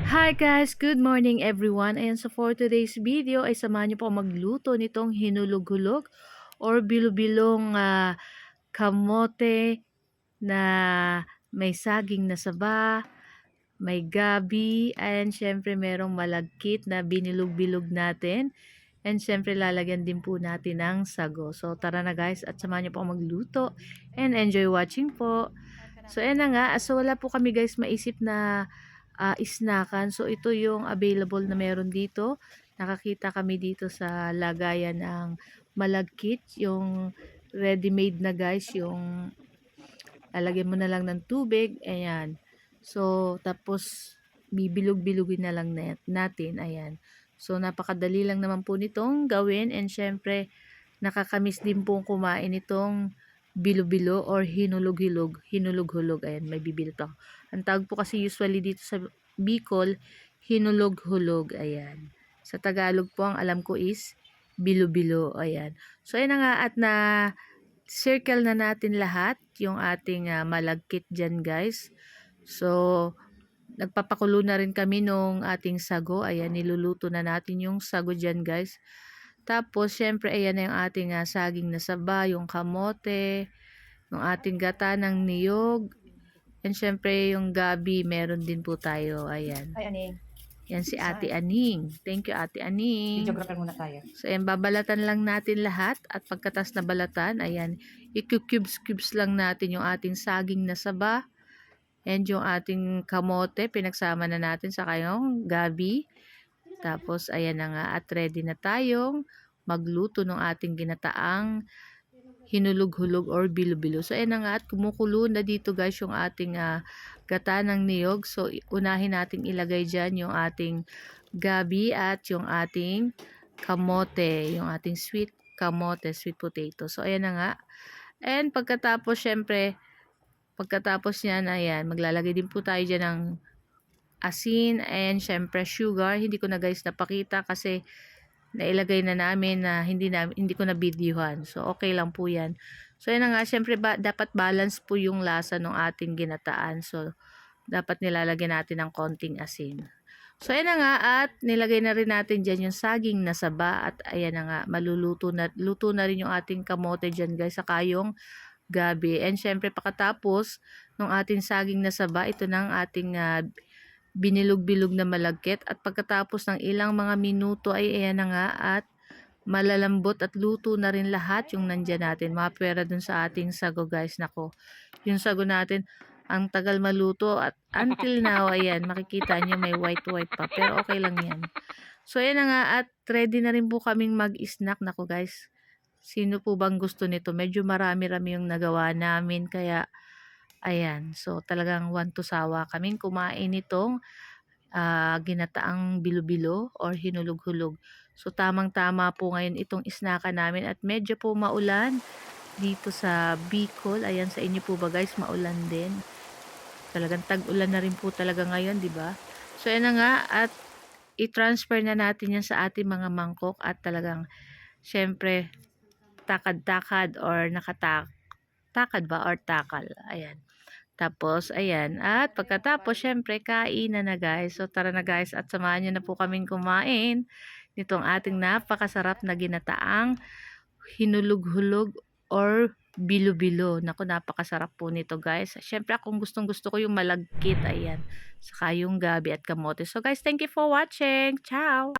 Hi guys! Good morning everyone! Ayan, so for today's video ay samahan niyo po ako magluto nitong hinulog-hulog or bilo-bilong kamote na may saging na saba, may gabi, and syempre merong malagkit na binilog-bilog natin. And syempre lalagyan din po natin ng sago. So tara na guys at samahan niyo po ako magluto and enjoy watching po. So ayan na nga, so wala po kami guys maisip na snackan. So ito yung available na meron dito. Nakakita kami dito sa lagayan ng malagkit, yung ready-made na guys, yung lalagyan mo na lang ng tubig, ayan. So tapos bibilog-bilugin na lang natin, ayan. So napakadali lang naman po nitong gawin, and syempre nakakamiss din pong kumain itong bilo-bilo or hinulog-hulog. Ayan, may bibili pa ako. Ang tawag po kasi usually dito sa Bicol, hinulog-hulog. Ayan. Sa Tagalog po, ang alam ko is bilo-bilo. Ayan. So, ayan na nga, at na circle na natin lahat yung ating malagkit dyan guys. So, nagpapakulo na rin kami nung ating sago. Ayan, niluluto na natin yung sago dyan guys. Tapos, syempre, ayan na yung ating saging na saba, yung kamote, yung ating gata ng niyog, and syempre, yung gabi, meron din po tayo. Ayan. Ay, Aning. Yan si Ate Aning. Thank you, Ate Aning. Videographer muna tayo. So, ayan, babalatan lang natin lahat. At pagkatas na balatan, ayan, i-cubes lang natin yung ating saging na saba, and yung ating kamote, pinagsama na natin sa kayong gabi. Tapos, ayan na nga, at ready na tayong magluto ng ating ginataang hinulog-hulog or bilo-bilo. So, ayan na nga, at kumukulo na dito guys yung ating gata ng niyog. So, unahin nating ilagay dyan yung ating gabi at yung ating kamote, yung ating sweet kamote, sweet potato. So, ayan na nga. And pagkatapos, syempre, pagkatapos yan, ayan, maglalagay din po tayo dyan ng asin and syempre sugar. Hindi ko na guys napakita kasi nailagay na namin na hindi ko na videohan. So okay lang po 'yan. So yan na nga, syempre dapat balance po yung lasa ng ating ginataan. So dapat nilalagyan natin ng konting asin. So ayan na nga, at nilagay na rin natin diyan yung saging na saba, at ayan na nga, luto na rin yung ating kamote diyan guys, saka yung gabi. And syempre pagkatapos ng ating saging na saba, ito nang ating binilog-bilog na malagkit, at pagkatapos ng ilang mga minuto ay ayan na nga, at malalambot at luto na rin lahat yung nandyan natin. Mapwera dun sa ating sago guys. Nako, yung sago natin ang tagal maluto, at until now ayan, makikita nyo may white pa, pero okay lang yan. So ayan na nga, at ready na rin po kaming mag-snack. Nako guys, sino po bang gusto nito? Medyo marami-rami yung nagawa namin, kaya ayan, so talagang want to sawa kaming kumain nitong ginataang bilo-bilo or hinulog-hulog. So tamang-tama po ngayon itong isnaka namin, at medyo po maulan dito sa Bicol. Ayan, sa inyo po ba guys, maulan din? Talagang tag-ulan na rin po talaga ngayon, di ba? So ayan na nga, at i-transfer na natin yan sa ating mga mangkok, at talagang syempre takad-takad or nakatakad ba or takal. Ayan. Tapos, ayan. At pagkatapos, syempre, kainan na guys. So, tara na guys, at samahan nyo na po kaming kumain nitong ating napakasarap na ginataang hinulog-hulog or bilo-bilo. Naku, napakasarap po nito guys. Syempre, akong gustong-gusto ko yung malagkit, ayan. Saka yung gabi at kamote. So guys, thank you for watching. Ciao!